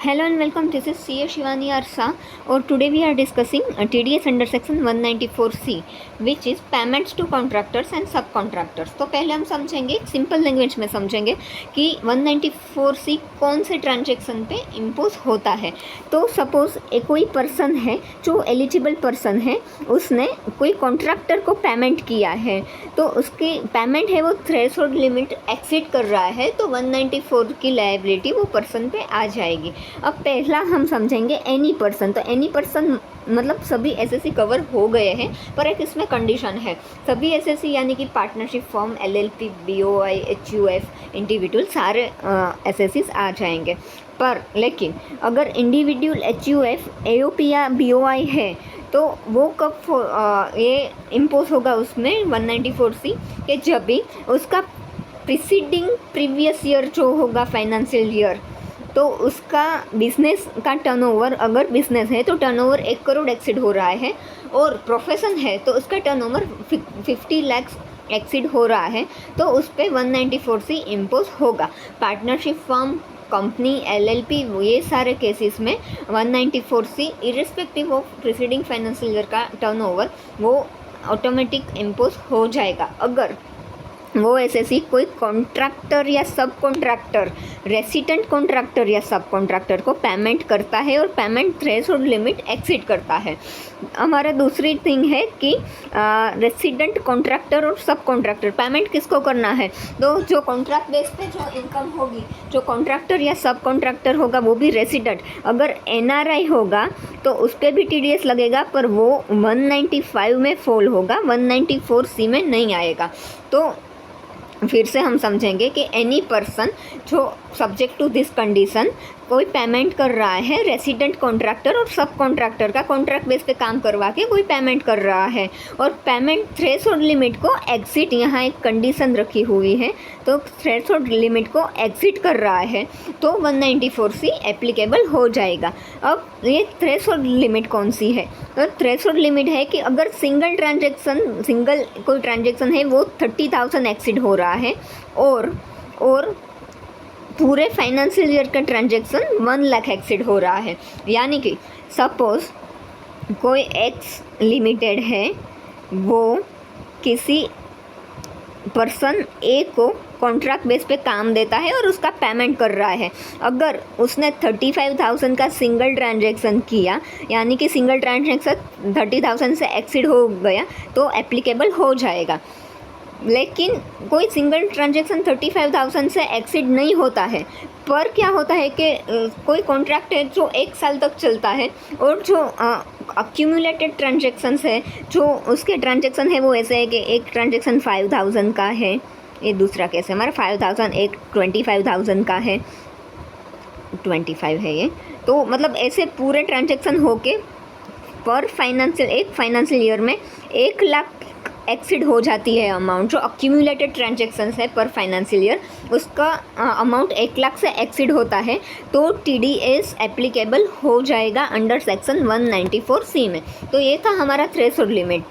Hello and welcome. This is CA Shivani Arsa, or today we are discussing TDS under section 194C, which is payments to contractors and subcontractors. तो पहले हम समझेंगे, simple language में समझेंगे कि 194C कौन से ट्रांजेक्शन पे इम्पोज होता है। तो सपोज कोई पर्सन है जो एलिजिबल पर्सन है, उसने कोई कॉन्ट्रैक्टर को पेमेंट किया है, तो उसकी पेमेंट है वो थ्रेशोल्ड लिमिट एक्सीड कर रहा है, तो 194 की लायबिलिटी वो पर्सन पे आ जाएगी। अब पहला हम समझेंगे एनी पर्सन। तो एनी पर्सन मतलब सभी एसएससी कवर हो गए हैं, पर एक इसमें कंडीशन है, सभी एसएससी यानी कि partnership form, LLP, BOI, HUF, individual सारे एसएससीज आ जाएंगे। पर लेकिन अगर इंडिविजुअल, एचयूएफ, एओपी या बीओआई है तो वो कब ये इम्पोज होगा उसमें 194C के जब भी उसका प्रीवियस ईयर जो होगा फाइनेंशियल ईयर, तो उसका बिजनेस का टर्नओवर, अगर बिजनेस है तो टर्नओवर 1 करोड़ एक्सीड हो रहा है, और प्रोफेशन है तो उसका टर्नओवर 50 लाख एक्सीड हो रहा है, तो उस पर 194C इम्पोज होगा। पार्टनरशिप फर्म, कंपनी, एलएलपी, ये सारे केसेस में 194C irrespective of preceding financial year का टर्नओवर वो ऑटोमेटिक इम्पोज हो जाएगा। अगर वो एसएससी कोई कॉन्ट्रैक्टर या सब कॉन्ट्रैक्टर, रेसिडेंट कॉन्ट्रैक्टर या सब कॉन्ट्रैक्टर को पेमेंट करता है और पेमेंट थ्रेशोल्ड लिमिट एक्सीड करता है। हमारा दूसरी थिंग है कि रेसिडेंट कॉन्ट्रैक्टर और सब कॉन्ट्रैक्टर पेमेंट किसको करना है, तो जो कॉन्ट्रैक्ट बेस पे जो इनकम होगी, जो कॉन्ट्रैक्टर या सब कॉन्ट्रैक्टर होगा वो भी रेसिडेंट, अगर एनआरआई होगा तो उस पर भी टीडीएस लगेगा, पर वो 195 में फॉल होगा, 194C में नहीं आएगा। तो फिर से हम समझेंगे कि एनी पर्सन जो सब्जेक्ट टू दिस कंडीशन कोई पेमेंट कर रहा है, रेसिडेंट कॉन्ट्रैक्टर और सब कॉन्ट्रैक्टर का कॉन्ट्रैक्ट बेस पे काम करवा के कोई पेमेंट कर रहा है और पेमेंट थ्रेशोल्ड लिमिट को एग्जिट, यहाँ एक कंडीशन रखी हुई है, तो थ्रेशोल्ड लिमिट को एग्जिट कर रहा है तो 194C एप्लीकेबल हो जाएगा। अब ये थ्रेशोल्ड लिमिट कौन सी है, तो थ्रेशोल्ड लिमिट है कि अगर सिंगल कोई ट्रांजेक्शन है वो 30,000 एक्सीड हो रहा है और पूरे फाइनेंशियल ईयर का ट्रांजेक्शन 1 लाख एक्सीड हो रहा है, यानी कि सपोज कोई एक्स लिमिटेड है, वो किसी पर्सन ए को कॉन्ट्रैक्ट बेस पे काम देता है और उसका पेमेंट कर रहा है। अगर उसने 35,000 का सिंगल ट्रांजेक्शन किया, यानी कि सिंगल ट्रांजेक्शन 30,000 से एक्सीड हो गया, तो एप्लीकेबल हो जाएगा। लेकिन कोई सिंगल ट्रांजेक्शन 35,000 से एक्सीड नहीं होता है, पर क्या होता है कि कोई कॉन्ट्रैक्ट है जो 1 साल तक चलता है और जो अक्यूमुलेटेड ट्रांजेक्शन्स है, जो उसके ट्रांजेक्शन है वो ऐसे है कि एक ट्रांजेक्शन 5,000 का है, ये दूसरा केस है हमारा 5,000, एक 25,000 का है, 25 है ये, तो मतलब ऐसे पूरे ट्रांजेक्शन होके पर फाइनेंशियल ईयर में 1 लाख एक्सीड हो जाती है अमाउंट, जो अक्यूमुलेटेड ट्रांजेक्शन्स है पर फाइनेंशियल ईयर, उसका अमाउंट 1 लाख से एक्सीड होता है तो टीडीएस एप्लीकेबल हो जाएगा अंडर सेक्शन 194C में। तो ये था हमारा थ्रेशोल्ड लिमिट।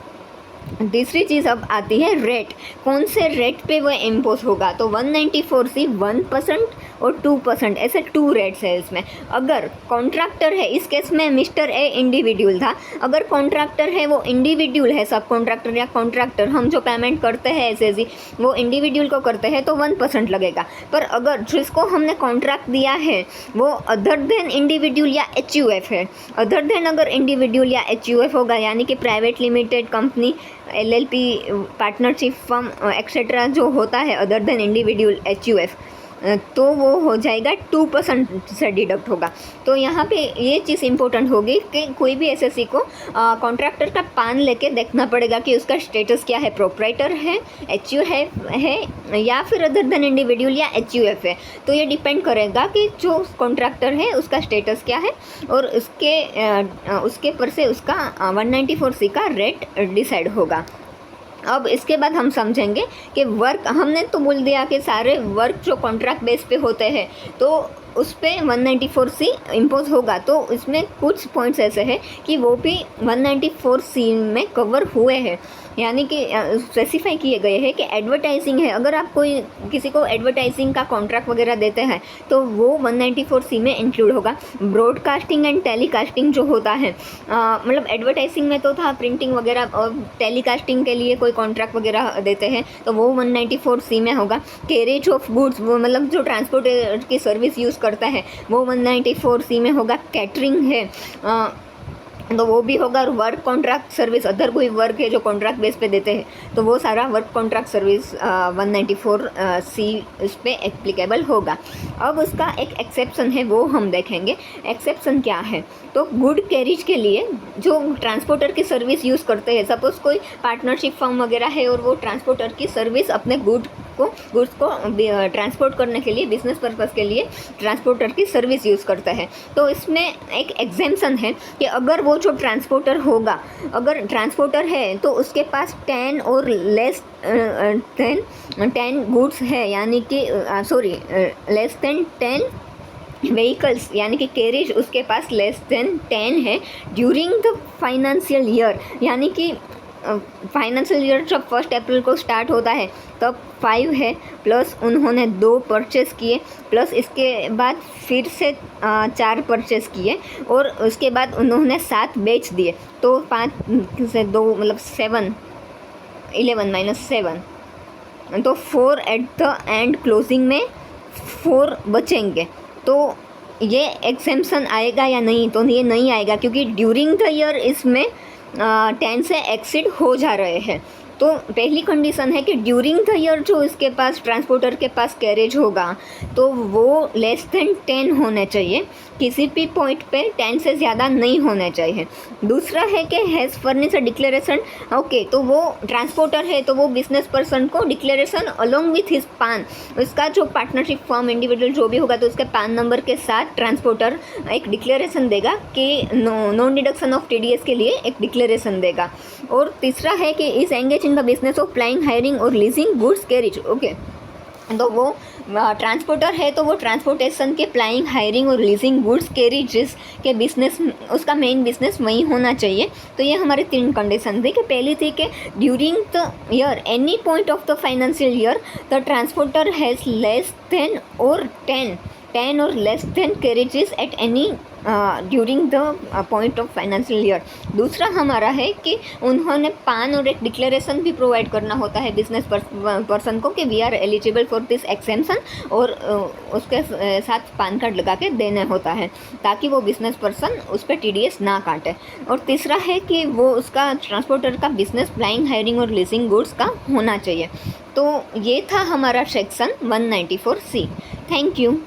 तीसरी चीज़ अब आती है रेट, कौन से रेट पे वो इम्पोज होगा, तो 194C 1% और 2%, ऐसे 2 रेट्स है इसमें। अगर कॉन्ट्रैक्टर है, इस केस में मिस्टर ए इंडिविजुअल था, अगर कॉन्ट्रैक्टर है वो इंडिविजुअल है, सब कॉन्ट्रैक्टर या कॉन्ट्रैक्टर, हम जो पेमेंट करते हैं एसएससी वो इंडिविजुअल को करते हैं तो 1% लगेगा। पर अगर जिसको हमने कॉन्ट्रैक्ट दिया है वो अदर देन इंडिविजुअल या एचयूएफ है, अदर देन अगर इंडिविजुअल या एचयूएफ होगा, यानी कि private limited company, LLP, partnership firm etcetera जो होता है अदर देन इंडिविजुअल, एचयूएफ, तो वो हो जाएगा 2% से डिडक्ट होगा। तो यहाँ पे ये चीज़ इंपॉर्टेंट होगी कि कोई भी एसएससी को कॉन्ट्रैक्टर का पान लेके देखना पड़ेगा कि उसका स्टेटस क्या है, प्रोप्राइटर है, एचयूएफ है या फिर अदर देन इंडिविजुअल या एचयूएफ है। तो ये डिपेंड करेगा कि जो कॉन्ट्रैक्टर है उसका स्टेटस क्या है और उसके पर से उसका 194C का रेट डिसाइड होगा। अब इसके बाद हम समझेंगे कि वर्क, हमने तो बोल दिया कि सारे वर्क जो कॉन्ट्रैक्ट बेस पे होते हैं तो उस पर 194C इम्पोज होगा, तो इसमें कुछ पॉइंट्स ऐसे हैं कि वो भी 194C में कवर हुए हैं। यानी कि स्पेसिफाई किए गए हैं कि एडवर्टाइजिंग है, अगर आप कोई किसी को एडवर्टाइजिंग का कॉन्ट्रैक्ट वगैरह देते हैं तो वो 194C में इंक्लूड होगा। ब्रॉडकास्टिंग एंड टेलीकास्टिंग जो होता है, मतलब एडवर्टाइजिंग में तो था प्रिंटिंग वगैरह, और टेलीकास्टिंग के लिए कोई कॉन्ट्रैक्ट वगैरह देते हैं तो वो 194C में होगा। कैरेज ऑफ गुड्स, वो मतलब जो ट्रांसपोर्ट की सर्विस यूज़ करता है वो 194C में होगा। कैटरिंग है तो वो भी होगा। वर्क कॉन्ट्रैक्ट सर्विस, अदर कोई वर्क है जो कॉन्ट्रैक्ट बेस पे देते हैं तो वो सारा वर्क कॉन्ट्रैक्ट सर्विस 194C इस पर एप्लीकेबल होगा। अब उसका एक एक्सेप्शन है, वो हम देखेंगे। एक्सेप्शन क्या है, तो गुड कैरेज के लिए जो ट्रांसपोर्टर की सर्विस यूज़ करते हैं, सपोज़ कोई पार्टनरशिप फर्म वगैरह है और वो ट्रांसपोर्टर की सर्विस अपने गुड्स को ट्रांसपोर्ट करने के लिए, बिजनेस पर्पज़ के लिए ट्रांसपोर्टर की सर्विस यूज़ करता है, तो इसमें एक एग्जेम्पशन है कि अगर वो जो ट्रांसपोर्टर होगा, अगर ट्रांसपोर्टर है तो उसके पास 10 और लेस 10 गुड्स है, यानी कि लेस देन 10 व्हीकल्स, यानी कि कैरेज उसके पास लेस देन 10 है ड्यूरिंग द फाइनेंशियल ईयर, यानी कि फाइनेंशियल ईयर जब 1 अप्रैल को स्टार्ट होता है तब 5 है, प्लस उन्होंने 2 परचेस किए, प्लस इसके बाद फिर से 4 परचेस किए, और उसके बाद उन्होंने 7 बेच दिए, तो 5 से 2 मतलब 7, 11 - 7, तो 4 एट द एंड क्लोजिंग में 4 बचेंगे। तो ये एग्जेम्पशन आएगा या नहीं, तो ये नहीं आएगा क्योंकि ड्यूरिंग द ईयर इसमें 10 से एक्सीड हो जा रहे हैं। तो पहली कंडीशन है कि ड्यूरिंग द ईयर जो इसके पास ट्रांसपोर्टर के पास कैरेज होगा तो वो लेस देन 10 होने चाहिए, किसी भी पॉइंट पे 10 से ज़्यादा नहीं होने चाहिए। दूसरा है कि हैज़ फर्निश डिक्लेरेशन, ओके, तो वो ट्रांसपोर्टर है तो वो बिजनेस पर्सन को डिक्लेरेशन अलोंग विथ हिज पान, उसका जो पार्टनरशिप फर्म इंडिविजुअल जो भी होगा तो उसके पान नंबर के साथ ट्रांसपोर्टर एक डिक्लेरेशन देगा कि नॉन डिडक्शन ऑफ TDS के लिए एक डिक्लेरेशन देगा। और तीसरा है कि इस engage in the business of flying, hiring और लीजिंग गुड्स कैरेज, ओके, तो वो ट्रांसपोर्टर है तो वो ट्रांसपोर्टेशन के फ्लाइंग, हायरिंग और लीजिंग गुड्स कैरेजेस के बिजनेस, उसका मेन बिजनेस वही होना चाहिए। तो ये हमारे 3 कंडीशन थी कि पहली थी कि during the year any point of the financial year the transporter has less than और 10 और less than carriages at any during the point of financial year. दूसरा हमारा है कि उन्होंने पान और एक डिक्लेरेशन भी प्रोवाइड करना होता है बिजनेस पर्सन को कि we are eligible for this exemption, और उसके साथ पान कार्ड लगा के देना होता है ताकि वो बिजनेस पर्सन उस पर TDS ना काटे। और तीसरा है कि वो उसका ट्रांसपोर्टर का बिजनेस फ्लाइंग, हायरिंग और लीजिंग गुड्स का होना चाहिए। तो ये था हमारा सेक्शन 194C। Thank you.